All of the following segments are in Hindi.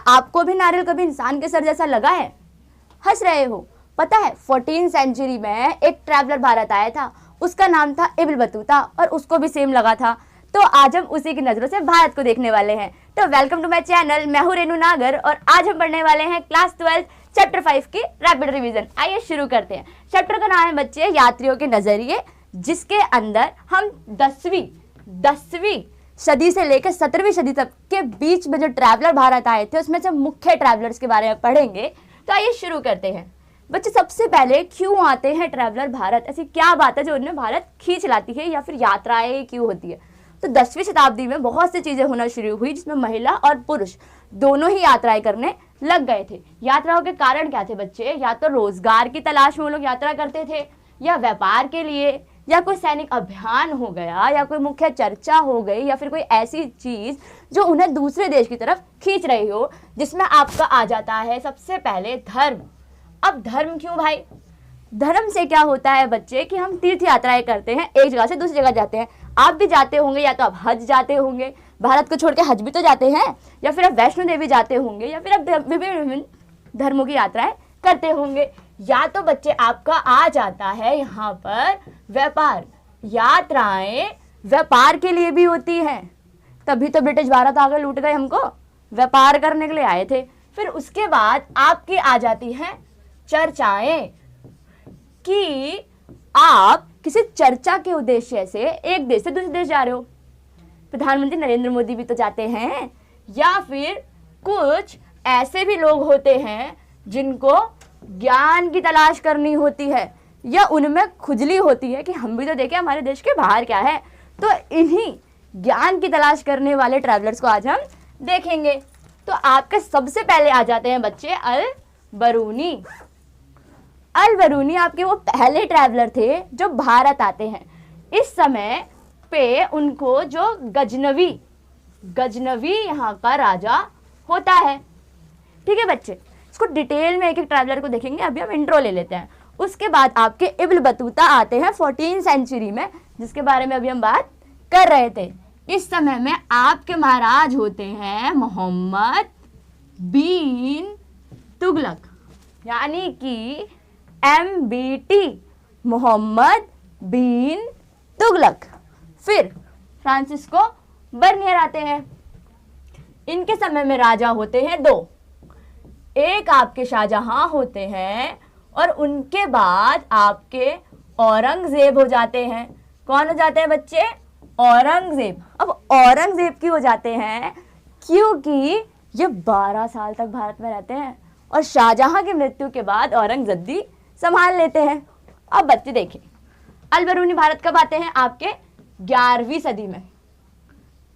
आपको भी नारियल कभी इंसान के सर जैसा लगा है? हंस रहे हो। पता है 14 सेंचुरी में एक ट्रैवलर भारत आया था, उसका नाम था इब्न बतूता, और उसको भी सेम लगा था। तो आज हम उसी की नजरों से भारत को देखने वाले हैं। तो वेलकम टू माय चैनल, मैं हूं रेनू नागर और आज हम पढ़ने वाले हैं क्लास 12 चैप्टर 5 की रैपिड रिवीजन। आइए शुरू करते हैं। चैप्टर का नाम है बच्चे यात्रियों के नजरिए, जिसके अंदर हम 10वीं सदी से लेकर 17वीं सदी तक के बीच में जो ट्रैवलर भारत आए थे उसमें से मुख्य ट्रैवलर्स के बारे में पढ़ेंगे। तो आइए शुरू करते हैं। बच्चे सबसे पहले क्यों आते हैं ट्रैवलर भारत? ऐसी क्या बात है जो उन्हें भारत खींच लाती है, या फिर यात्राएं क्यों होती है? तो 10वीं शताब्दी में बहुत सी चीजें होना शुरू हुई जिसमें महिला और पुरुष दोनों ही यात्राएं करने लग गए थे। यात्राओं के कारण क्या थे बच्चे? या तो रोजगार की तलाश में वो लोग यात्रा करते थे, या व्यापार के लिए, या कोई सैनिक अभियान हो गया, या कोई मुख्य चर्चा हो गई, या फिर कोई ऐसी चीज जो उन्हें दूसरे देश की तरफ खींच रही हो, जिसमें आपका आ जाता है सबसे पहले धर्म। अब धर्म क्यों भाई? धर्म से क्या होता है बच्चे कि हम तीर्थ यात्राएं करते हैं, एक जगह से दूसरी जगह जाते हैं। आप भी जाते होंगे, या तो आप हज जाते होंगे, भारत को छोड़ के हज भी तो जाते हैं, या फिर आप वैष्णो देवी जाते होंगे, या फिर आप विभिन्न धर्मों की यात्राएं करते होंगे। या तो बच्चे आपका आ जाता है यहाँ पर व्यापार। यात्राएं व्यापार के लिए भी होती हैं, तभी तो ब्रिटिश भारत आगे लूट गए, हमको व्यापार करने के लिए आए थे। फिर उसके बाद आपकी आ जाती हैं चर्चाएं, कि आप किसी चर्चा के उद्देश्य से एक देश से दूसरे देश जा रहे हो। प्रधानमंत्री नरेंद्र मोदी भी तो जाते हैं, या फिर कुछ ऐसे भी लोग होते हैं जिनको ज्ञान की तलाश करनी होती है, या उनमें खुजली होती है कि हम भी तो देखें हमारे देश के बाहर क्या है। तो इन्हीं ज्ञान की तलाश करने वाले ट्रैवलर्स को आज हम देखेंगे। तो आपके सबसे पहले आ जाते हैं बच्चे अल बरूनी। अल बरूनी आपके वो पहले ट्रैवलर थे जो भारत आते हैं। इस समय पे उनको जो गजनवी यहाँ का राजा होता है। ठीक है बच्चे, इसको डिटेल में एक एक ट्रैवलर को देखेंगे। अभी हम इंट्रो ले लेते हैं। उसके बाद आपके इब्न बतूता आते हैं 14 सेंचुरी में, जिसके बारे में अभी हम बात कर रहे थे। इस समय में आपके महाराज होते हैं मोहम्मद बिन तुगलक, यानी कि MBT, मोहम्मद बिन तुगलक। फिर फ्रांसिस्को बर्नियर आते हैं। इनके समय में राजा होते हैं दो, एक आपके शाहजहां होते हैं और उनके बाद आपके औरंगजेब हो जाते हैं। कौन हो जाते हैं बच्चे? औरंगजेब। अब औरंगजेब क्यों हो जाते हैं? क्योंकि ये 12 साल तक भारत में रहते हैं और शाहजहां की मृत्यु के बाद औरंगजेब संभाल लेते हैं। अब बच्चे देखें, अल बरूनी भारत कब आते हैं? आपके 11वीं सदी में।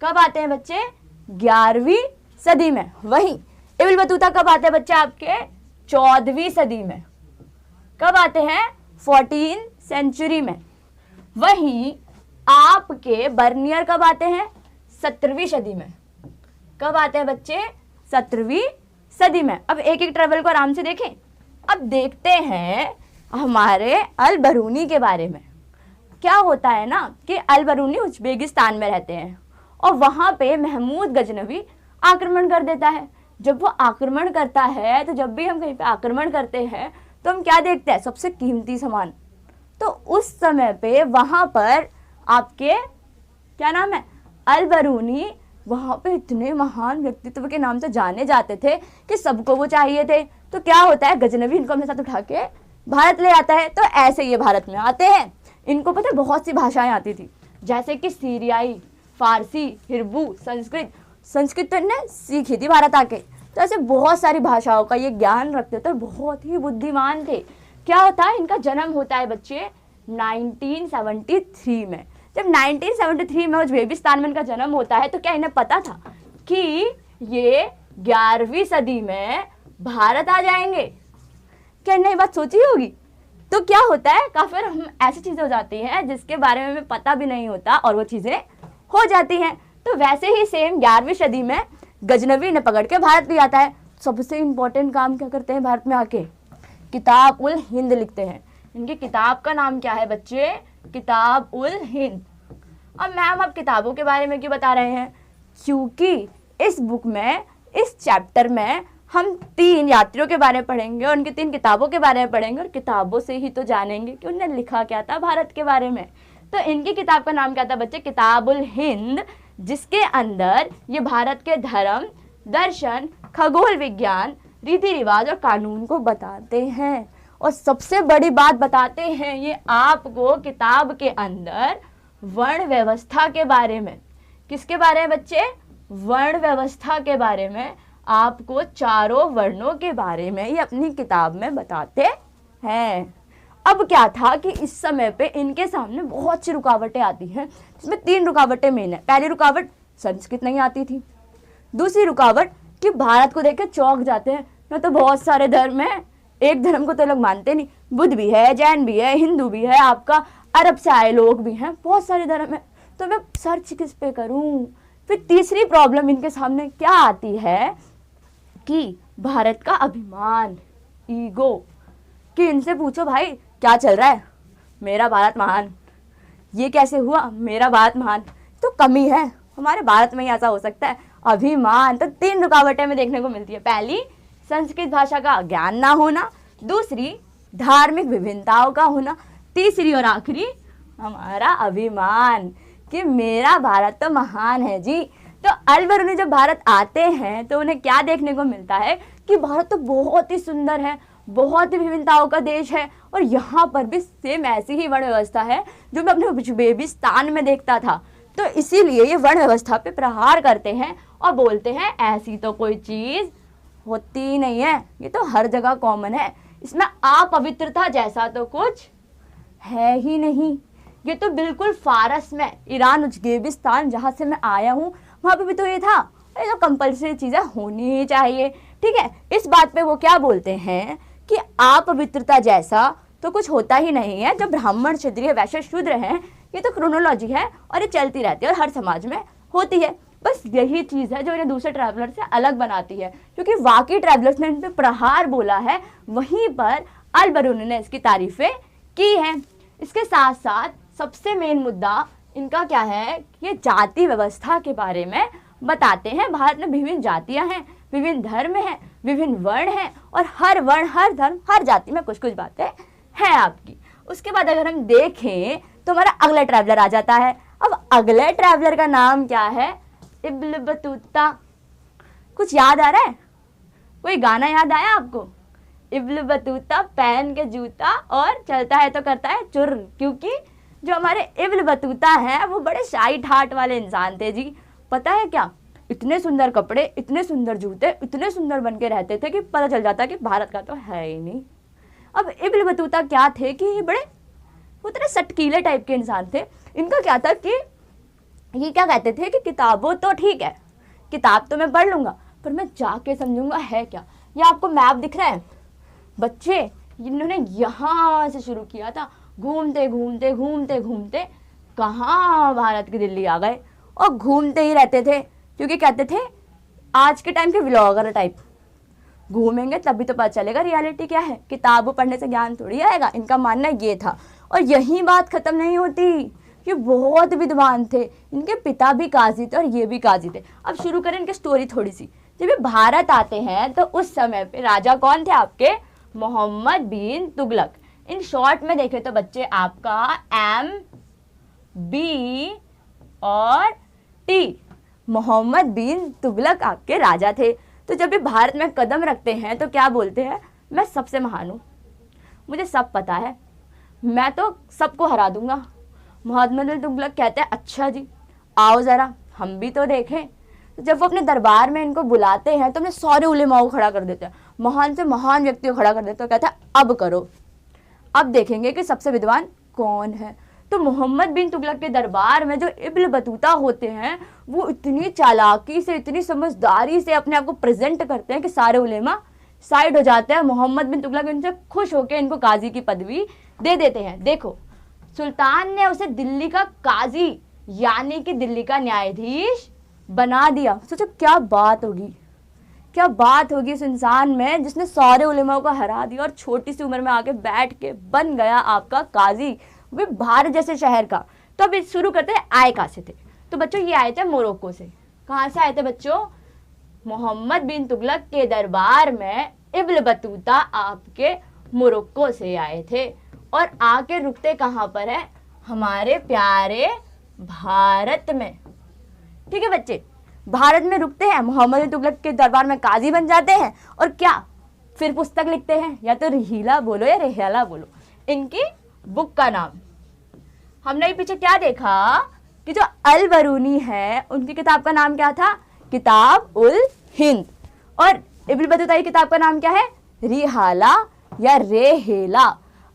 कब आते हैं बच्चे? 11वीं सदी में। वहीं इब्न बतूता कब आते हैं बच्चे? आपके 14वीं सदी में। कब आते हैं? 14 सेंचुरी में। वहीं आपके बर्नियर कब आते हैं? 17वीं सदी में। कब आते हैं बच्चे? 17वीं सदी में। अब एक एक ट्रैवल को आराम से देखें। अब देखते हैं हमारे अल बरूनी के बारे में। क्या होता है ना कि अल बरूनी उज़्बेकिस्तान में रहते हैं और वहां पे महमूद गजनवी आक्रमण कर देता है। जब वो आक्रमण करता है, तो जब भी हम कहीं पे आक्रमण करते हैं तो हम क्या देखते हैं? सबसे कीमती सामान। तो उस समय पे वहां पर आपके क्या नाम है? अल बरूनी वहां पे इतने महान व्यक्तित्व के नाम से जाने जाते थे कि सबको वो चाहिए थे। तो क्या होता है, गजनवी इनको अपने साथ उठा के भारत ले आता है। तो ऐसे ये भारत में आते हैं। इनको पता है बहुत सी भाषाएं आती थी, जैसे कि सीरियाई, फारसी, हिब्रू, संस्कृत तो इन्हें सीखी थी भारत आके। तो ऐसे बहुत सारी भाषाओं का ये ज्ञान रखते थे, बहुत ही बुद्धिमान थे। क्या होता है, इनका जन्म होता है बच्चे 1973 में। जब 1973 में उज़्बेकिस्तान में इनका जन्म होता है, तो क्या इन्हें पता था कि ये 11वीं सदी में भारत आ जाएंगे? क्या इन्हें ये बात सोची होगी? तो क्या होता है, काफी हम ऐसी चीजें हो जाती हैं जिसके बारे में हमें पता भी नहीं होता और वो चीजें हो जाती हैं। तो वैसे ही सेम 11वीं सदी में गजनवी ने पकड़ के भारत भी आता है। सबसे इंपॉर्टेंट काम क्या करते हैं भारत में आके? किताब उल हिंद लिखते हैं। इनकी किताब का नाम क्या है बच्चे? किताब उल हिंद। अब मैम आप किताबों के बारे में क्यों बता रहे हैं? क्योंकि इस बुक में इस चैप्टर में हम 3 यात्रियों के बारे में पढ़ेंगे और उनकी 3 किताबों के बारे में पढ़ेंगे और किताबों से ही तो जानेंगे कि उन्होंने लिखा क्या था भारत के बारे में। तो इनकी किताब का नाम क्या था बच्चे? किताबुल हिंद, जिसके अंदर ये भारत के धर्म, दर्शन, खगोल विज्ञान, रीति रिवाज और कानून को बताते हैं। और सबसे बड़ी बात बताते हैं ये आपको किताब के अंदर वर्ण व्यवस्था के बारे में। किसके बारे में बच्चे? वर्ण व्यवस्था के बारे में। आपको चारों वर्णों के बारे में ये अपनी किताब में बताते हैं। अब क्या था कि इस समय पे इनके सामने बहुत सी रुकावटें आती हैं, जिसमें 3 रुकावटें मेन है। पहली रुकावट, संस्कृत नहीं आती थी। दूसरी रुकावट कि भारत को देख के चौंक जाते हैं, ना तो बहुत सारे धर्म हैं, एक धर्म को तो लोग मानते नहीं, बुद्ध भी है, जैन भी है, हिंदू भी है, आपका अरब से आए लोग भी हैं, बहुत सारे धर्म है, तो मैं सर्च किस पे करूं? फिर तीसरी प्रॉब्लम इनके सामने क्या आती है कि भारत का अभिमान, ईगो, कि इनसे पूछो भाई क्या चल रहा है, मेरा भारत महान, ये कैसे हुआ, मेरा भारत महान, तो कमी है, हमारे भारत में ही ऐसा हो सकता है, अभिमान। तो 3 रुकावटें में देखने को मिलती है। पहली, संस्कृत भाषा का ज्ञान ना होना। दूसरी, धार्मिक विभिन्नताओं का होना। तीसरी और आखिरी, हमारा अभिमान कि मेरा भारत तो महान है जी। तो अलबरूनी जब भारत आते हैं तो उन्हें क्या देखने को मिलता है कि भारत तो बहुत ही सुंदर है, बहुत ही विभिन्नताओं का देश है, और यहाँ पर भी सेम ऐसी ही वर्ण व्यवस्था है जो मैं अपने उज्बेकिस्तान में देखता था। तो इसीलिए ये वर्ण व्यवस्था पे प्रहार करते हैं और बोलते हैं ऐसी तो कोई चीज होती ही नहीं है, ये तो हर जगह कॉमन है, इसमें अपवित्रता जैसा तो कुछ है ही नहीं। ये तो बिल्कुल फारस में, ईरान, उज्बेकिस्तान जहाँ से मैं आया हूँ वहाँ पे भी तो ये था, ये तो कंपल्सरी चीज़ें होनी ही चाहिए। ठीक है, इस बात पे वो क्या बोलते हैं कि अपवित्रता जैसा तो कुछ होता ही नहीं है। जो ब्राह्मण, क्षत्रिय, वैश्य, शूद्र हैं, ये तो क्रोनोलॉजी है और ये चलती रहती है और हर समाज में होती है। बस यही चीज़ है जो इन्हें दूसरे ट्रैवलर से अलग बनाती है, क्योंकि वाकई ट्रैवलर्स ने इन पे प्रहार बोला है, वहीं पर अलबरूनी ने इसकी तारीफें की हैं। इसके साथ साथ सबसे मेन मुद्दा इनका क्या है, ये जाति व्यवस्था के बारे में बताते हैं। भारत में विभिन्न जातियां हैं, विभिन्न धर्म हैं, विभिन्न वर्ण हैं, और हर वर्ण, हर धर्म, हर जाति में कुछ कुछ बातें हैं आपकी। उसके बाद अगर हम देखें तो हमारा अगला ट्रैवलर आ जाता है। अब अगले ट्रैवलर का नाम क्या है? Ibn Battuta. कुछ याद आ रहा है? कोई गाना याद आया आपको? इब्न बतूता पहन के जूता और चलता है तो करता है चुर। क्योंकि जो हमारे इब्न बतूता हैं वो बड़े शाही ठाट वाले इंसान थे जी। पता है क्या, इतने सुंदर कपड़े, इतने सुंदर जूते, इतने सुंदर बन के रहते थे कि पता चल जाता कि भारत का तो है ही नहीं। अब इब्न बतूता क्या थे कि ये बड़े उतने सटकीले टाइप के इंसान थे। इनका क्या था कि ये क्या कहते थे कि किताबों तो ठीक है, किताब तो मैं पढ़ लूँगा, पर मैं जाके समझूंगा है क्या। ये आपको मैप दिख रहा है बच्चे, इन्होंने यहाँ से शुरू किया था, घूमते घूमते घूमते घूमते कहाँ भारत की दिल्ली आ गए, और घूमते ही रहते थे, क्योंकि कहते थे आज के टाइम के व्लॉगर टाइप, घूमेंगे तभी तो पता चलेगा रियलिटी क्या है, किताबों पढ़ने से ज्ञान थोड़ी आएगा। इनका मानना ये था। और यही बात खत्म नहीं होती, ये बहुत विद्वान थे, इनके पिता भी काजी थे और ये भी काजी थे। अब शुरू करें इनकी स्टोरी थोड़ी सी। जब ये भारत आते हैं तो उस समय पे राजा कौन थे आपके? मोहम्मद बिन तुगलक। इन शॉर्ट में देखें तो बच्चे आपका MB और T, मोहम्मद बिन तुगलक आपके राजा थे। तो जब ये भारत में कदम रखते हैं तो क्या बोलते हैं? मैं सबसे महान हूँ, मुझे सब पता है, मैं तो सबको हरा दूंगा। मोहम्मद बिन तुगलक कहते हैं अच्छा जी आओ ज़रा हम भी तो देखें। तो जब वो अपने दरबार में इनको बुलाते हैं तो उन्हें सारे उलेमाओं को खड़ा कर देते हैं, महान से महान व्यक्ति को खड़ा कर देते हैं, कहते हैं अब करो, अब देखेंगे कि सबसे विद्वान कौन है। तो मोहम्मद बिन तुगलक के दरबार में जो इब्न बतूता होते हैं वो इतनी चालाकी से, इतनी समझदारी से अपने आप को प्रेजेंट करते हैं कि सारे उलेमा साइड हो जाते हैं। मोहम्मद बिन तुगलक इनसे खुश होकर इनको काजी की पदवी दे देते हैं। देखो सुल्तान ने उसे दिल्ली का काजी यानी कि दिल्ली का न्यायाधीश बना दिया। सोचो क्या बात होगी, क्या बात होगी इस इंसान में जिसने सारे उलेमाओं को हरा दिया और छोटी सी उम्र में आके बैठ के बन गया आपका काजी, वो भारत जैसे शहर का। तो अब शुरू करते हैं, आए कहाँ से थे? तो बच्चों ये आए थे मोरक्को से। कहाँ से आए थे बच्चों? मोहम्मद बिन तुगलक के दरबार में इब्न बतूता आपके मोरक्को से आए थे और आके रुकते कहाँ पर है? हमारे प्यारे भारत में। ठीक है बच्चे, भारत में रुकते हैं, मोहम्मद बिन तुगलक के दरबार में काजी बन जाते हैं और क्या फिर पुस्तक लिखते हैं, या तो रिहिला बोलो या रेहाला बोलो, इनकी बुक का नाम। हमने पीछे क्या देखा कि जो अल बरूनी है उनकी किताब का नाम क्या था? किताब उल हिंद। और इब्न बतूता की किताब का नाम क्या है? रिहाला या रेहेला।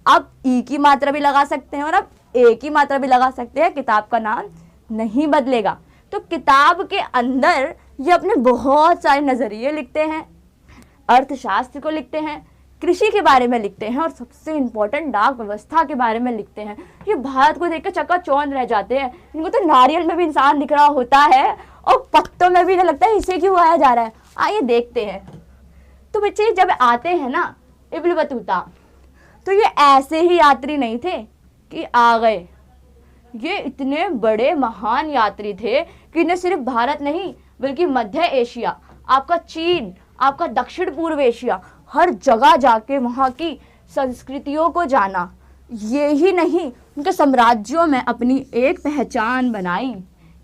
अब ई की मात्रा भी लगा सकते हैं और अब ए की मात्रा भी लगा सकते हैं, किताब का नाम नहीं बदलेगा। तो किताब के अंदर ये अपने बहुत सारे नजरिए लिखते हैं, अर्थशास्त्र को लिखते हैं, कृषि के बारे में लिखते हैं और सबसे इम्पोर्टेंट डाक व्यवस्था के बारे में लिखते हैं। ये भारत को देखकर चक्काचौंध रह जाते हैं। इनको तो नारियल में भी इंसान दिख रहा होता है और पत्तों में भी नहीं लगता है इसे क्यों उगाया जा रहा है। आइए देखते हैं। तो बच्चे जब आते हैं ना इब्न बतूता, तो ये ऐसे ही यात्री नहीं थे कि आ गए। ये इतने बड़े महान यात्री थे कि इन्हें सिर्फ भारत नहीं बल्कि मध्य एशिया, आपका चीन, आपका दक्षिण पूर्व एशिया, हर जगह जाके वहाँ की संस्कृतियों को जाना। ये ही नहीं, उनके साम्राज्यों में अपनी एक पहचान बनाई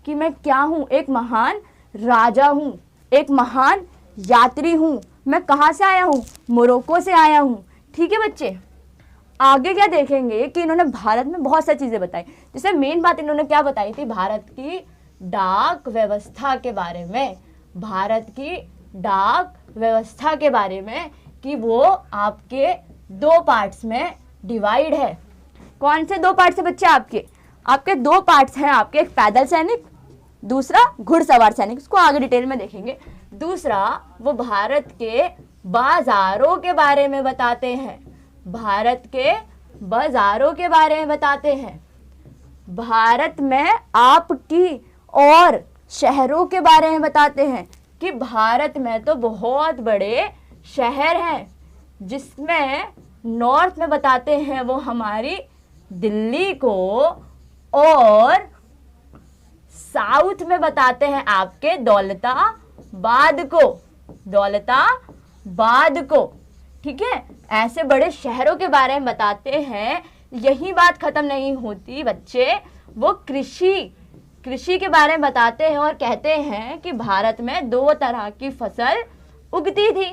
कि मैं क्या हूँ, एक महान राजा हूँ, एक महान यात्री हूँ। मैं कहाँ से आया हूँ? मोरक्को से आया हूँ। ठीक है बच्चे, आगे क्या देखेंगे कि इन्होंने भारत में बहुत सारी चीज़ें बताई। जैसे मेन बात इन्होंने क्या बताई थी? भारत की डाक व्यवस्था के बारे में, भारत की डाक व्यवस्था के बारे में कि वो आपके दो पार्ट्स में डिवाइड है। कौन से दो पार्ट्स है बच्चे? आपके दो पार्ट्स हैं आपके, एक पैदल सैनिक, दूसरा घुड़सवार सैनिक। इसको आगे डिटेल में देखेंगे। दूसरा वो भारत के बाजारों के बारे में बताते हैं, भारत के बाजारों के बारे में बताते हैं, भारत में आपकी और शहरों के बारे में बताते हैं कि भारत में तो बहुत बड़े शहर हैं, जिसमें नॉर्थ में बताते हैं वो हमारी दिल्ली को और साउथ में बताते हैं आपके दौलताबाद को, दौलताबाद को। ठीक है, ऐसे बड़े शहरों के बारे में बताते हैं। यही बात खत्म नहीं होती बच्चे, वो कृषि के बारे में बताते हैं और कहते हैं कि भारत में दो तरह की फसल उगती थी।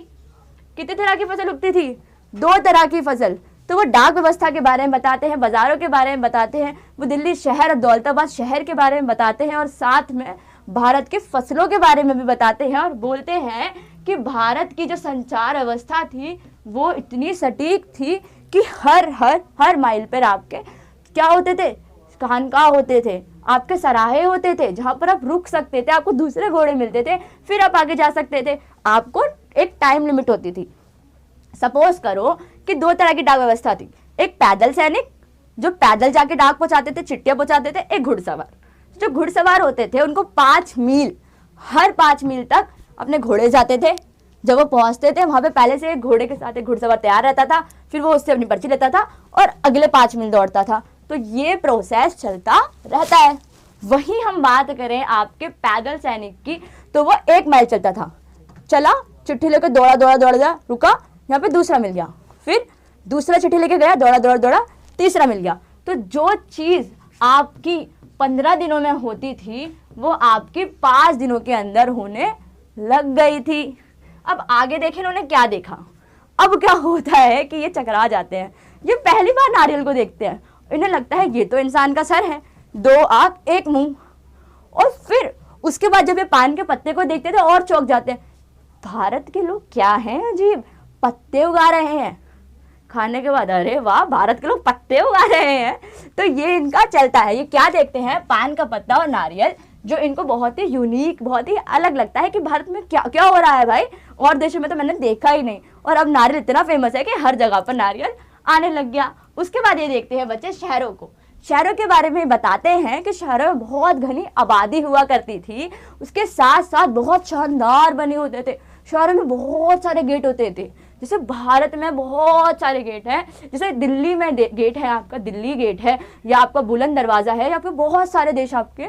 कितनी तरह की फसल उगती थी? दो तरह की फसल। तो वो डाक व्यवस्था के बारे में बताते हैं, बाजारों के बारे में बताते हैं, वो दिल्ली शहर और दौलताबाद शहर के बारे में बताते हैं और साथ में भारत के फसलों के बारे में भी बताते हैं और बोलते हैं कि भारत की जो संचार व्यवस्था थी वो इतनी सटीक थी कि हर माइल पर आपके क्या होते थे? खानकाह होते थे, आपके सराहे होते थे जहाँ पर आप रुक सकते थे, आपको दूसरे घोड़े मिलते थे, फिर आप आगे जा सकते थे। आपको एक टाइम लिमिट होती थी। सपोज करो कि दो तरह की डाक व्यवस्था थी, एक पैदल सैनिक जो पैदल जाके डाक पहुंचाते थे, चिट्ठियां पहुंचाते थे, एक घुड़सवार। जो घुड़सवार होते थे उनको 5 मील, हर 5 मील तक अपने घोड़े जाते थे। जब वो पहुंचते थे वहां पे पहले से एक घोड़े के साथ एक घुड़सवार तैयार रहता था, फिर वो उससे अपनी पर्ची लेता था और अगले 5 मील दौड़ता था। तो ये प्रोसेस चलता रहता है। वहीं हम बात करें आपके पैदल सैनिक की, तो वो 1 माइल चलता था, चला चिट्ठी लेकर दौड़ा, रुका, यहाँ पे दूसरा मिल गया, फिर दूसरा चिट्ठी लेके गया, दौड़ा, तीसरा मिल गया। तो जो चीज आपकी 15 दिनों में होती थी वो आपकी 5 दिनों के अंदर होने लग गई थी। अब आगे देखें इन्होंने क्या देखा। अब क्या होता है कि ये चकरा जाते हैं, ये पहली बार नारियल को देखते हैं, इन्हें लगता है ये तो इंसान का सर है, 2 आंख 1 मुंह। और फिर उसके बाद जब ये पान के पत्ते को देखते थे और चौंक जाते हैं, भारत के लोग क्या हैं अजीब, पत्ते उगा रहे हैं। खाने के बाद अरे वाह, भारत के लोग पत्ते उगा रहे हैं। तो ये इनका चलता है। ये क्या देखते हैं? पान का पत्ता और नारियल, जो इनको बहुत ही यूनिक, बहुत ही अलग लगता है कि भारत में क्या क्या हो रहा है भाई, और देशों में तो मैंने देखा ही नहीं। और अब नारियल इतना फेमस है कि हर जगह पर नारियल आने लग गया। उसके बाद ये देखते हैं बच्चे शहरों को। शहरों के बारे में बताते हैं कि शहरों में बहुत घनी आबादी हुआ करती थी, उसके साथ साथ बहुत शानदार बने होते थे। शहरों में बहुत सारे गेट होते थे, जैसे भारत में बहुत सारे गेट हैं। जैसे दिल्ली में गेट है, आपका दिल्ली गेट है, या आपका बुलंद दरवाज़ा है, या फिर बहुत सारे देश आपके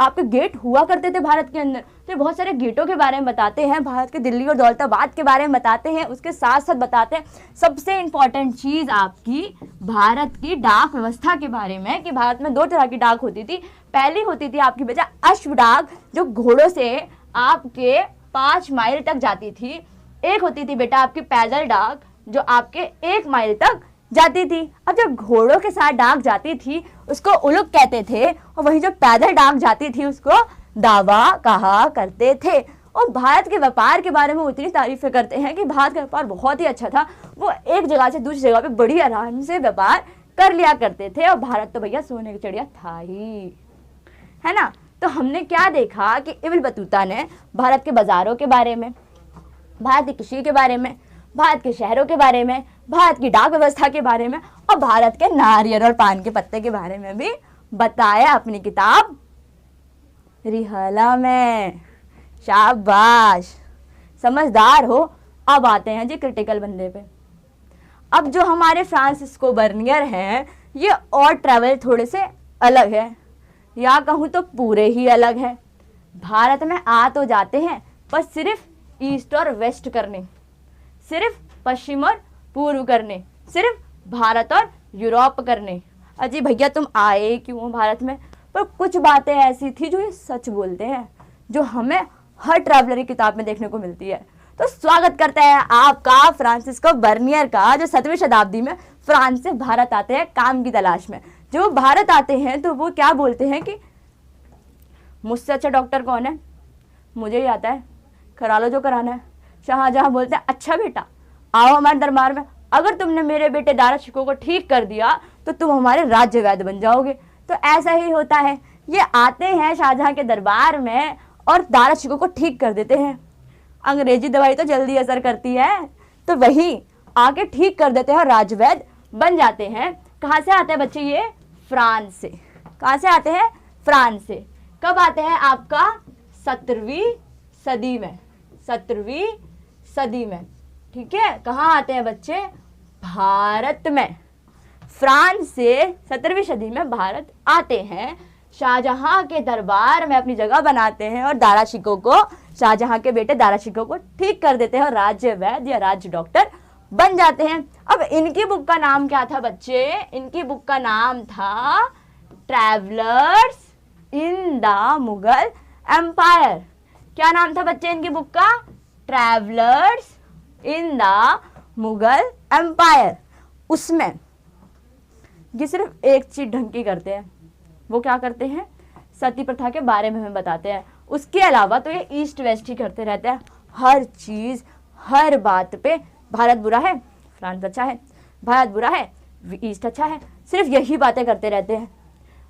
आपके गेट हुआ करते थे भारत के अंदर। तो बहुत सारे गेटों के बारे में बताते हैं, भारत के दिल्ली और दौलताबाद के बारे में बताते हैं, उसके साथ साथ बताते हैं सबसे इम्पॉर्टेंट चीज़ आपकी भारत की डाक व्यवस्था के बारे में, कि भारत में 2 तरह की डाक होती थी। पहली होती थी आपकी बेटा अश्व डाक, जो घोड़ों से आपके 5 माइल तक जाती थी। एक होती थी बेटा आपकी पैदल डाक, जो आपके 1 माइल तक जाती थी। अब जब घोड़ों के साथ डाक जाती थी उसको उलुक कहते थे, और वही जो पैदल डाक जाती थी उसको दावा कहा करते थे। और भारत के व्यापार के बारे में वो इतनी तारीफें करते हैं कि भारत का व्यापार बहुत ही अच्छा था। वो एक जगह से दूसरी जगह पे बड़ी आराम से व्यापार कर लिया करते थे, और भारत तो भैया सोने की चिड़िया था ही, है ना। तो हमने क्या देखा कि इब्न बतूता ने भारत के बाजारों के बारे में, भारत की कृषि के बारे में, भारत के शहरों के बारे में, भारत की डाक व्यवस्था के बारे में, और भारत के नारियल और पान के पत्ते के बारे में भी बताया अपनी किताब रिहाला में। शाबाश, समझदार हो। अब आते हैं जी क्रिटिकल बंदे पे। अब जो हमारे फ्रांसिस्को बर्नियर हैं, ये और ट्रैवल थोड़े से अलग है, या कहूँ तो पूरे ही अलग है। भारत में आ तो जाते हैं, पर सिर्फ ईस्ट और वेस्ट करने, सिर्फ पश्चिम और पूर्व करने, सिर्फ भारत और यूरोप करने। अजी भैया तुम आए क्यों भारत में? पर कुछ बातें ऐसी थी जो ये सच बोलते हैं, जो हमें हर ट्रैवलर की किताब में देखने को मिलती है। तो स्वागत करते हैं आपका फ्रांसिस्को बर्नियर का, जो 7वीं शताब्दी में फ्रांस से भारत आते हैं काम की तलाश में। जो भारत आते हैं तो वो क्या बोलते हैं कि मुझसे अच्छा डॉक्टर कौन है, मुझे ही आता है, करा लो जो कराना है। शाहजहां बोलते हैं अच्छा बेटा आओ हमारे दरबार में, अगर तुमने मेरे बेटे दारा शिकोह को ठीक कर दिया तो तुम हमारे राज्य वैद्य बन जाओगे। तो ऐसा ही होता है, ये आते हैं शाहजहां के दरबार में और दारा शिकोह को ठीक कर देते हैं। अंग्रेजी दवाई तो जल्दी असर करती है, तो वही आके ठीक कर देते हैं और राज्य वैद्य बन जाते हैं। कहाँ से आते हैं बच्चे ये? फ्रांस से। कहाँ से आते हैं? फ्रांस से। कब आते हैं? आपका 17वीं सदी में, 17वीं सदी में, ठीक है। कहाँ आते हैं बच्चे? भारत में। फ्रांस से 17वीं सदी में भारत आते हैं, शाहजहां के दरबार में अपनी जगह बनाते हैं और दारा शिकोह को, शाहजहां के बेटे दारा शिकोह को ठीक कर देते हैं और राज्य वैद्य या राज्य डॉक्टर बन जाते हैं। अब इनकी बुक का नाम क्या था बच्चे? इनकी बुक का नाम था travellers in the Mughal empire. क्या नाम था बच्चे इनकी बुक का? Travellers in the Mughal empire. उसमें ये सिर्फ एक चीज ढंग की करते हैं, वो क्या करते हैं? सती प्रथा के बारे में हमें बताते हैं। उसके अलावा तो ये ईस्ट वेस्ट ही करते रहते हैं, हर चीज हर बात पे भारत बुरा है, फ्रांस अच्छा है, भारत बुरा है, ईस्ट अच्छा है, सिर्फ यही बातें करते रहते हैं।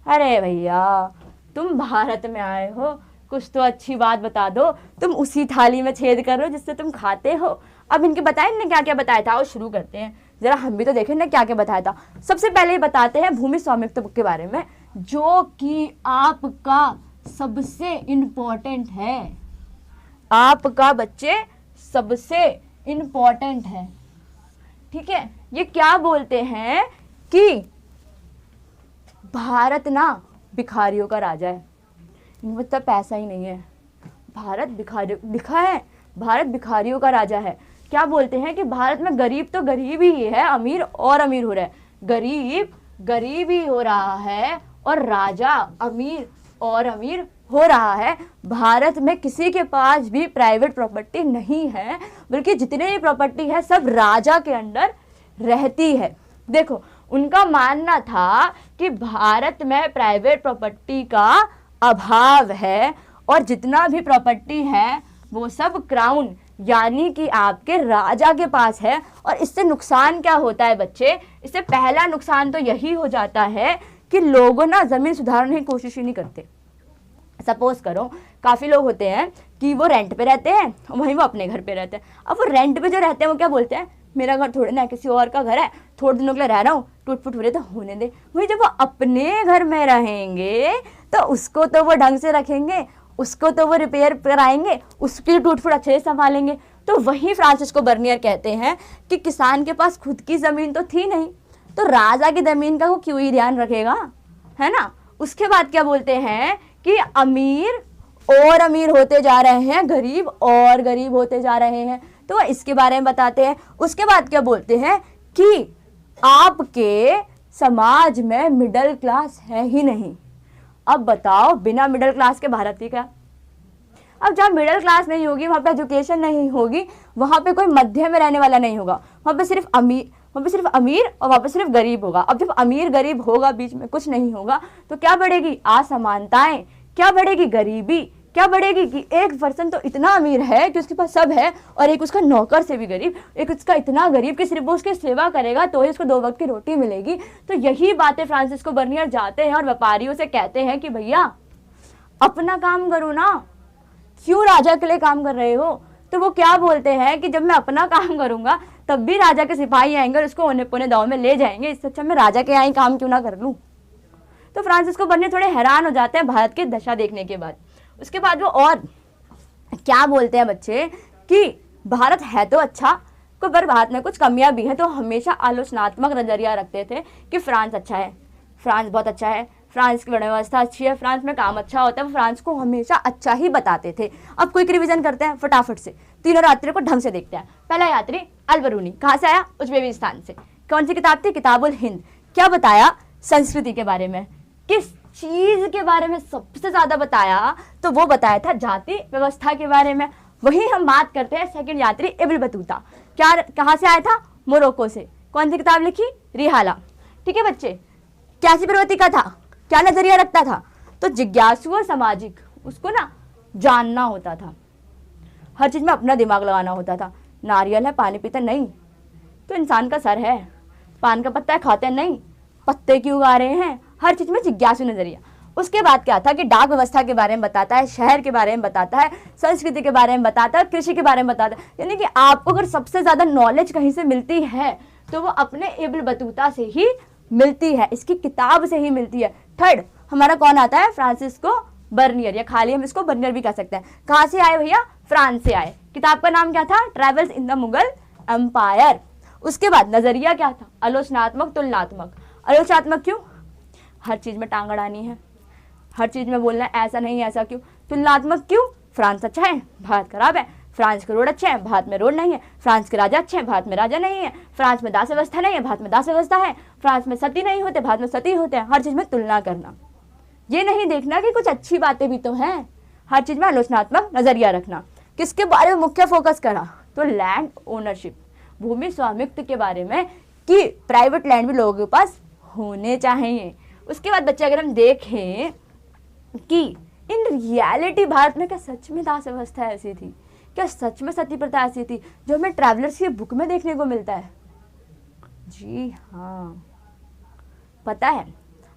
अरे भैया तुम भारत में आए हो, कुछ तो अच्छी बात बता दो, तुम उसी थाली में छेद कर रहे हो जिससे तुम खाते हो। अब इनके बताए इनने क्या क्या बताया था, और शुरू करते हैं, जरा हम भी तो देखें ना क्या क्या बताया था। सबसे पहले बताते हैं भूमि स्वामित्व के बारे में, जो कि आपका सबसे इम्पोर्टेंट है, आपका बच्चे सबसे इम्पोर्टेंट है, ठीक है। ये क्या बोलते हैं कि भारत ना भिखारियों का राजा है, मतलब पैसा ही नहीं है, भारत भिखारियों, लिखा है भारत भिखारियों का राजा है। क्या बोलते हैं कि भारत में गरीब तो गरीब ही है, अमीर और अमीर हो रहा है, गरीब गरीब ही हो रहा है और राजा अमीर और अमीर हो रहा है। भारत में किसी के पास भी प्राइवेट प्रॉपर्टी नहीं है, बल्कि जितने भी प्रॉपर्टी है सब राजा के अंडर रहती है। देखो उनका मानना था कि भारत में प्राइवेट प्रॉपर्टी का अभाव है और जितना भी प्रॉपर्टी है वो सब क्राउन यानी कि आपके राजा के पास है। और इससे नुकसान क्या होता है बच्चे? इससे पहला नुकसान तो यही हो जाता है कि लोगों ना जमीन सुधारने की कोशिश ही नहीं करते। सपोज करो काफ़ी लोग होते हैं कि वो रेंट पे रहते हैं, वहीं वो अपने घर पे रहते हैं। अब वो रेंट पे जो रहते हैं वो क्या बोलते हैं, मेरा घर थोड़े ना किसी और का घर है, थोड़े दिनों के लिए रह रहा हूँ, टूट फूट हो रहे तो होने दे। वही जब वो अपने घर में रहेंगे तो उसको तो वो ढंग से रखेंगे, उसको तो वो रिपेयर कराएंगे, उसकी टूट फूट अच्छे से संभालेंगे। तो वही फ्रांसिस्को बर्नियर कहते हैं कि किसान के पास खुद की ज़मीन तो थी नहीं, तो राजा की ज़मीन का वो क्यों ही ध्यान रखेगा, है ना। उसके बाद क्या बोलते हैं कि अमीर और अमीर होते जा रहे हैं, गरीब और गरीब होते जा रहे हैं। तो वह इसके बारे में बताते हैं। उसके बाद क्या बोलते हैं कि आपके समाज में मिडिल क्लास है ही नहीं। अब बताओ, बिना मिडिल क्लास के भारत ही क्या। अब जहाँ मिडिल क्लास नहीं होगी वहाँ पे एजुकेशन नहीं होगी, वहाँ पे कोई मध्य में रहने वाला नहीं होगा, वहाँ पे सिर्फ अमीर और वहाँ पे सिर्फ गरीब होगा। अब जब अमीर गरीब होगा, बीच में कुछ नहीं होगा, तो क्या बढ़ेगी? असमानताएं। क्या बढ़ेगी? गरीबी। क्या बढ़ेगी कि एक पर्सन तो इतना अमीर है कि उसके पास सब है, और एक उसका नौकर से भी गरीब, एक उसका इतना गरीब कि सिर्फ वो उसकी सेवा करेगा तो ही उसको 2 वक्त की रोटी मिलेगी। तो यही बातें फ्रांसिस्को बर्नियर जाते हैं और व्यापारियों से कहते हैं कि भैया अपना काम करो ना, क्यों राजा के लिए काम कर रहे हो? तो वो क्या बोलते हैं कि जब मैं अपना काम करूंगा तब भी राजा के सिपाही आएंगे और उसको औने पौने दाव में ले जाएंगे, इससे अच्छा मैं राजा के यहाँ ही काम क्यों ना कर लूं। तो फ्रांसिस्को बर्नियर थोड़े हैरान हो जाते हैं भारत की दशा देखने के बाद। उसके बाद वो और क्या बोलते हैं बच्चे कि भारत है तो अच्छा, पर भारत में कुछ कमियां भी हैं। तो हमेशा आलोचनात्मक नजरिया रखते थे कि फ्रांस अच्छा है, फ्रांस बहुत अच्छा है, फ्रांस की व्यवस्था अच्छी है, फ्रांस में काम अच्छा होता है। वो फ्रांस को हमेशा अच्छा ही बताते थे। अब क्विक रिवीजन करते हैं फटाफट से, तीनों यात्रियों को ढंग से देखते हैं। पहला यात्री अल-बरूनी, कहाँ से आया? उज्बेकिस्तान से। कौन सी किताब थी? किताबुल हिंद। क्या बताया? संस्कृति के बारे में। किस चीज के बारे में सबसे ज्यादा बताया? तो वो बताया था जाति व्यवस्था के बारे में। वही हम बात करते हैं सेकंड यात्री इब्न बतूता। क्या, कहाँ से आया था? मोरक्को से। कौन सी किताब लिखी? रिहाला। ठीक है बच्चे, कैसी प्रवृत्ति का था, क्या नजरिया रखता था? तो जिज्ञासु और सामाजिक, उसको ना जानना होता था, हर चीज में अपना दिमाग लगाना होता था। नारियल है पानी पीते नहीं, तो इंसान का सर है, पान का पत्ता है खाते नहीं, पत्ते क्यों उगा रहे हैं, हर चीज में जिज्ञासु नजरिया। उसके बाद क्या था कि डाक व्यवस्था के बारे में बताता है, शहर के बारे में बताता है, संस्कृति के बारे में बताता है, कृषि के बारे में बताता है। यानी कि आपको अगर सबसे ज्यादा नॉलेज कहीं से मिलती है तो वो अपने इब्न बतूता से ही मिलती है, इसकी किताब से ही मिलती है। थर्ड हमारा कौन आता है? फ्रांसिस्को बर्नियर, या खाली हम इसको बर्नियर भी कह सकते हैं। कहाँ से आए भैया? फ्रांस से आए। किताब का नाम क्या था? Travels in the Mughal empire. उसके बाद नजरिया क्या था? आलोचनात्मक तुलनात्मक। आलोचनात्मक क्यों? हर चीज में टांग अड़ानी है, हर चीज में बोलना है ऐसा नहीं ऐसा क्यों। तुलनात्मक क्यों? फ्रांस अच्छा है, भारत खराब है, फ्रांस के रोड अच्छे हैं, भारत में रोड नहीं है, फ्रांस के राजा अच्छे हैं, भारत में राजा नहीं है, फ्रांस में दास व्यवस्था नहीं है, भारत में दास व्यवस्था है, फ्रांस में सती नहीं होते, भारत में सती होते हैं। हर चीज में तुलना करना, ये नहीं देखना कि कुछ अच्छी बातें भी तो हैं। हर चीज में आलोचनात्मक नजरिया रखना। किसके बारे में मुख्य फोकस करा? तो लैंड ओनरशिप, भूमि स्वामित्व के बारे में, कि प्राइवेट लैंड भी लोगों के पास होने चाहिए। उसके बाद बच्चे अगर हम देखें कि इन रियलिटी भारत में क्या सच में दास व्यवस्था ऐसी थी, क्या सच में सती प्रथा ऐसी थी जो हमें ट्रैवलर्स की बुक में देखने को मिलता है? जी हाँ, पता है,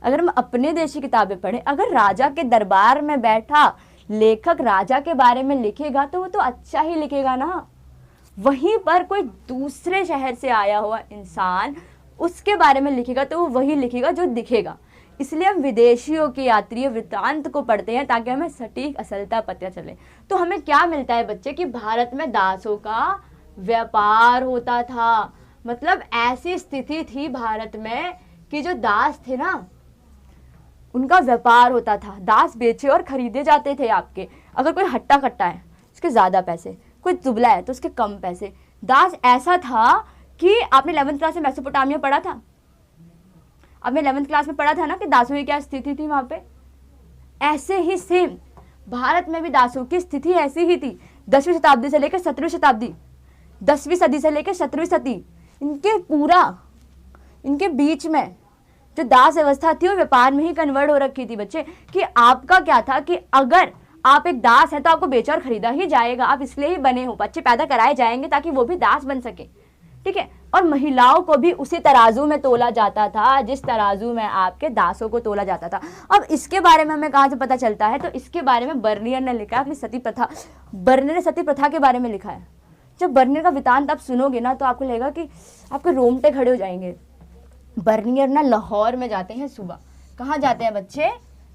अगर हम अपने देश की किताबें पढ़ें, अगर राजा के दरबार में बैठा लेखक राजा के बारे में लिखेगा तो वो तो अच्छा ही लिखेगा ना। वहीं पर कोई दूसरे शहर से आया हुआ इंसान उसके बारे में लिखेगा तो वो वही लिखेगा जो दिखेगा। इसलिए हम विदेशियों के यात्री वृत्तांत को पढ़ते हैं ताकि हमें सटीक असलता पता चले। तो हमें क्या मिलता है बच्चे कि भारत में दासों का व्यापार होता था। मतलब ऐसी स्थिति थी भारत में कि जो दास थे ना, उनका व्यापार होता था, दास बेचे और खरीदे जाते थे आपके। अगर कोई हट्टा कट्टा है उसके ज्यादा पैसे, कोई दुबला है तो उसके कम पैसे। दास ऐसा था कि आपने 11th क्लास में मेसोपोटामिया पढ़ा था, आपने 11th क्लास में पढ़ा था ना कि दासों की क्या स्थिति थी वहां पे। ऐसे ही सेम भारत में भी दासों की स्थिति ऐसी ही थी। 10वीं शताब्दी से लेकर 17वीं शताब्दी, 10वीं सदी से लेकर 17वीं सदी, इनके बीच में जो दास व्यवस्था थी वो व्यापार में ही कन्वर्ट हो रखी थी बच्चे। कि आपका क्या था कि अगर आप एक दास है तो आपको बेचा और खरीदा ही जाएगा, आप इसलिए ही बने हो, बच्चे पैदा कराए जाएंगे ताकि वो भी दास बन सके। ठीक है, और महिलाओं को भी उसी तराजू में तोला जाता था जिस तराजू में आपके दासों को तोला जाता था। अब इसके बारे में हमें कहाँ से पता चलता है? तो इसके बारे में बर्नियर ने लिखा अपनी सती प्रथा। बर्नियर ने सती प्रथा के बारे में लिखा है। जब बर्नियर का वृत्तांत आप सुनोगे ना तो आपको लगेगा कि आपके रोंगटे खड़े हो जाएंगे। बर्नियर ना लाहौर में जाते हैं सुबह। कहाँ जाते हैं बच्चे?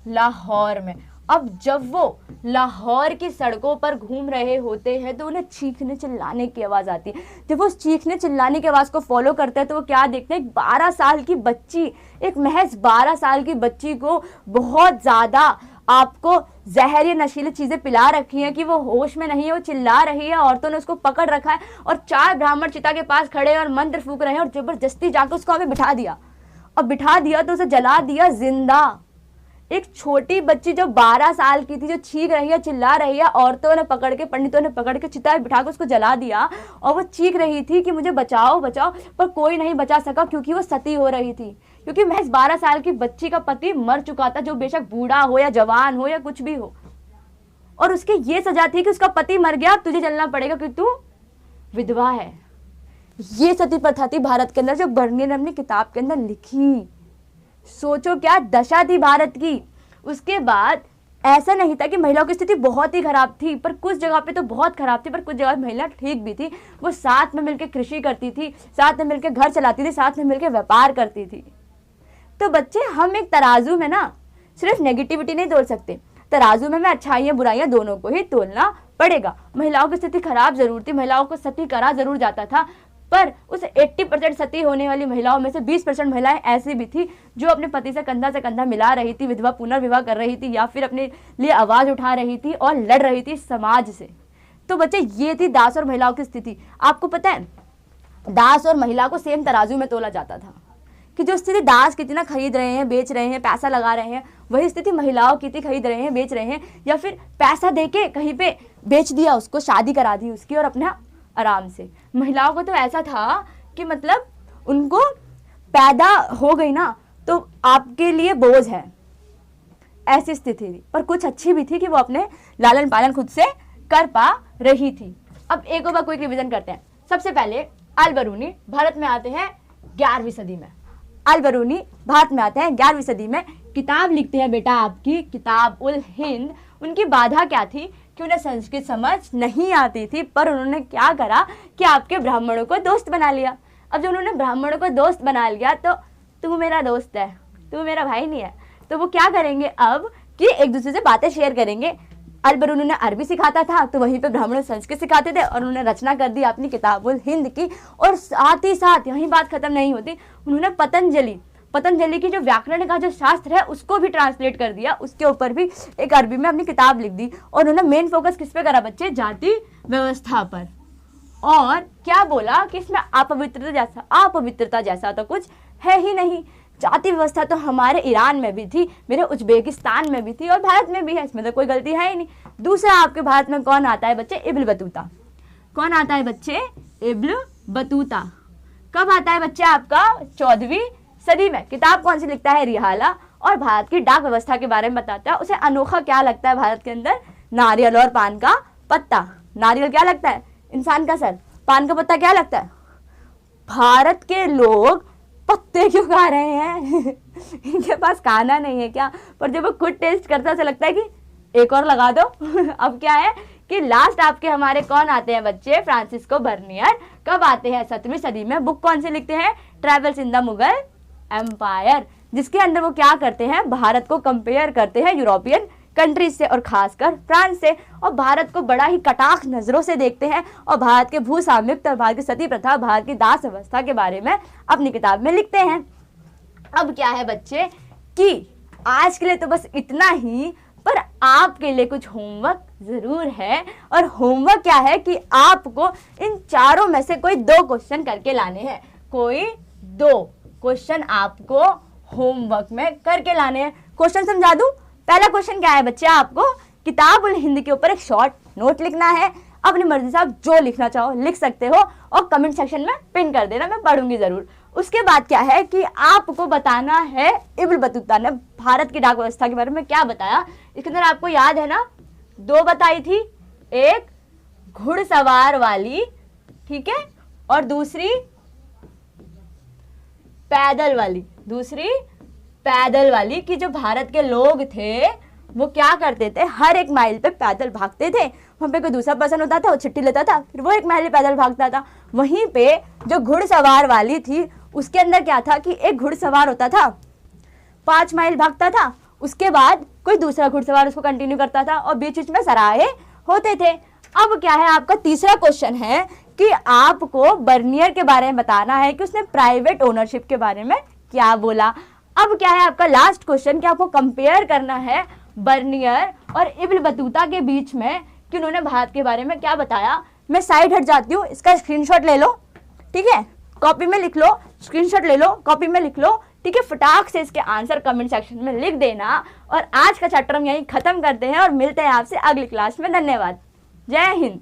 लाहौर में। अब जब वो लाहौर की सड़कों पर घूम रहे होते हैं तो उन्हें चीखने चिल्लाने की आवाज़ आती है। जब वो चीखने चिल्लाने की आवाज़ को फॉलो करते हैं तो वो क्या देखते हैं? 12 साल की बच्ची, एक महज 12 साल की बच्ची को बहुत ज़्यादा आपको जहर या नशीली चीजें पिला रखी हैं कि वो होश में नहीं है, वो चिल्ला रही है, औरतों ने उसको पकड़ रखा है और 4 ब्राह्मण चिता के पास खड़े हैं और मंत्र फूक रहे हैं और जबरदस्ती जाकर उसको हमें बिठा दिया, और बिठा दिया तो उसे जला दिया जिंदा। एक छोटी बच्ची जो 12 साल की थी, जो चीख रही है, चिल्ला रही है, औरतों ने पकड़ के, पंडितों ने पकड़ के चिता बिठा के उसको जला दिया, और वो चीख रही थी कि मुझे बचाओ बचाओ, पर कोई नहीं बचा सका क्योंकि वो सती हो रही थी, क्योंकि महज 12 साल की बच्ची का पति मर चुका था, जो बेशक बूढ़ा हो या जवान हो या कुछ भी हो, और उसकी ये सजा थी कि उसका पति मर गया, तुझे जलना पड़ेगा क्योंकि तू विधवा है। ये सती प्रथा थी भारत के अंदर, जो बर्नियर ने अपनी किताब के अंदर लिखी। सोचो क्या दशा थी भारत की। उसके बाद ऐसा नहीं था कि महिलाओं की स्थिति बहुत ही खराब थी, पर कुछ जगह पे तो बहुत खराब थी, पर कुछ जगह महिला ठीक भी थी। वो साथ में मिलकर कृषि करती थी, साथ में मिलकर घर चलाती थी, साथ में मिलकर व्यापार करती थी। तो बच्चे, हम एक तराजू में ना सिर्फ नेगेटिविटी नहीं तोल सकते, तराजू में हमें अच्छाइयाँ बुराइयाँ दोनों को ही तोलना पड़ेगा। महिलाओं की स्थिति खराब जरूर थी, महिलाओं को सती करा जरूर जाता था, पर उस 80% सती होने वाली महिलाओं में से 20% महिलाएं ऐसी भी थी जो अपने पति से कंधा मिला रही थी, विधवा पुनर्विवाह कर रही थी, या फिर अपने लिए आवाज उठा रही थी और लड़ रही थी समाज से। तो बच्चे, ये थी दास और महिलाओं की स्थिति। आपको पता है, दास और महिला को सेम तराजू में तोला जाता था कि जो स्थिति दास कितना खरीद रहे हैं, बेच रहे हैं, पैसा लगा रहे हैं, वही स्थिति महिलाओं की थी, खरीद रहे हैं, बेच रहे हैं, या फिर पैसा देके कहीं पे बेच दिया उसको, शादी करा दी उसकी और अपना आराम से। महिलाओं को तो ऐसा था कि मतलब उनको पैदा हो गई ना तो आपके लिए बोझ है, ऐसी स्थिति थी। पर कुछ अच्छी भी थी कि वो अपने लालन पालन खुद से कर पा रही थी। अब एक बार क्विक रिवीजन करते हैं। सबसे पहले अल-बरूनी भारत में आते हैं 11वीं सदी में। अल-बरूनी भारत में आते हैं 11वीं सदी में, किताब लिखते हैं बेटा आपकी किताब उल हिंद। उनकी बाधा क्या थी कि उन्हें संस्कृत समझ नहीं आती थी, पर उन्होंने क्या करा कि आपके ब्राह्मणों को दोस्त बना लिया। अब जब उन्होंने ब्राह्मणों को दोस्त बना लिया तो तू मेरा दोस्त है, तू मेरा भाई नहीं है, तो वो क्या करेंगे अब कि एक दूसरे से बातें शेयर करेंगे। अल-बरूनी ने अरबी सिखाता था, तो वहीं पे ब्राह्मण संस्कृत सिखाते थे, और उन्होंने रचना कर दी अपनी किताबुल हिंद की। और साथ ही साथ यही बात खत्म नहीं होती, उन्होंने पतंजलि की जो व्याकरण का जो शास्त्र है उसको भी ट्रांसलेट कर दिया, उसके ऊपर भी एक अरबी में अपनी किताब लिख दी। और उन्होंने मेन फोकस किस पे करा बच्चे? जाति व्यवस्था पर। और क्या बोला कि इसमें अपवित्रता जैसा तो कुछ है ही नहीं। जाति व्यवस्था तो हमारे ईरान में भी थी, मेरे उज्बेकिस्तान में भी थी, और भारत में भी है, इसमें तो कोई गलती है ही नहीं। दूसरा, आपके भारत में कौन आता है बच्चे? Ibn Battuta. कौन आता है बच्चे? Ibn Battuta. कब आता है बच्चे? आपका 14वीं सदी में। किताब कौन सी लिखता है? रिहाला। और भारत की डाक व्यवस्था के बारे में बताता है। उसे अनोखा क्या लगता है भारत के अंदर? नारियल और पान का पत्ता। नारियल क्या लगता है? इंसान का सर। पान का पत्ता क्या लगता है? भारत के लोग पत्ते क्यों खा रहे हैं? इनके पास खाना नहीं है क्या? पर जब वो खुद टेस्ट करता है, लगता है कि एक और लगा दो। अब क्या है कि लास्ट आपके हमारे कौन आते हैं बच्चे? Francisco Bernier. कब आते हैं? 17वीं सदी में। बुक कौन सी लिखते हैं? Travels in the Mughal empire, जिसके अंदर वो क्या करते हैं? भारत को कंपेयर करते हैं यूरोपियन कंट्रीज से, और खासकर फ्रांस से, और भारत को बड़ा ही कटाक्ष नजरों से देखते हैं, और भारत के भू स्वामित्व, भारत की सती प्रथा, भारत की दास व्यवस्था के बारे में अपनी किताब में लिखते हैं। अब क्या है बच्चे कि आज के लिए तो बस इतना ही, पर आपके लिए कुछ होमवर्क जरूर है। और होमवर्क क्या है कि आपको इन चारों में से कोई 2 क्वेश्चन करके लाने हैं। कोई 2 क्वेश्चन आपको होमवर्क में करके लाने हैं। क्वेश्चन समझा दूं? पहला क्वेश्चन क्या है बच्चे? आपको किताब उल हिंद के ऊपर एक शॉर्ट नोट लिखना है। अपनी मर्जी से आप जो लिखना चाहो लिख सकते हो, और कमेंट सेक्शन में पिन कर देना, मैं पढ़ूंगी जरूर। उसके बाद क्या है कि आपको बताना है इब्न बतूता ने भारत की डाक व्यवस्था के बारे में क्या बताया। इसके अंदर आपको याद है ना, 2 बताई थी, एक घुड़सवार वाली, ठीक है, और दूसरी पैदल वाली कि जो भारत के लोग थे वो क्या करते थे? हर 1 माइल पे पैदल भागते थे। वहाँ पे कोई दूसरा पर्सन होता था, वो चिट्ठी लेता था, फिर वो 1 माइल पैदल भागता था। वहीं पे जो घुड़सवार वाली थी, उसके अंदर क्या था कि एक घुड़सवार होता था, 5 माइल भागता था, उसके बाद कोई दूसरा घुड़सवार उसको कंटिन्यू करता था, और बीच बीच में सराहे होते थे। अब क्या है, आपका तीसरा क्वेश्चन है कि आपको बर्नियर के बारे में बताना है कि उसने प्राइवेट ओनरशिप के बारे में क्या बोला। अब क्या है आपका लास्ट क्वेश्चन कि आपको कंपेयर करना है बर्नियर और इब्न बतूता के बीच में कि उन्होंने भारत के बारे में क्या बताया। मैं साइड हट जाती हूँ, इसका स्क्रीनशॉट ले लो, ठीक है, कॉपी में लिख लो, स्क्रीनशॉट ले लो, कॉपी में लिख लो, ठीक है, फटाक से इसके आंसर कमेंट सेक्शन में लिख देना। और आज का चैप्टर हम यहीं खत्म करते हैं और मिलते हैं आपसे अगली क्लास में। धन्यवाद। जय हिंद।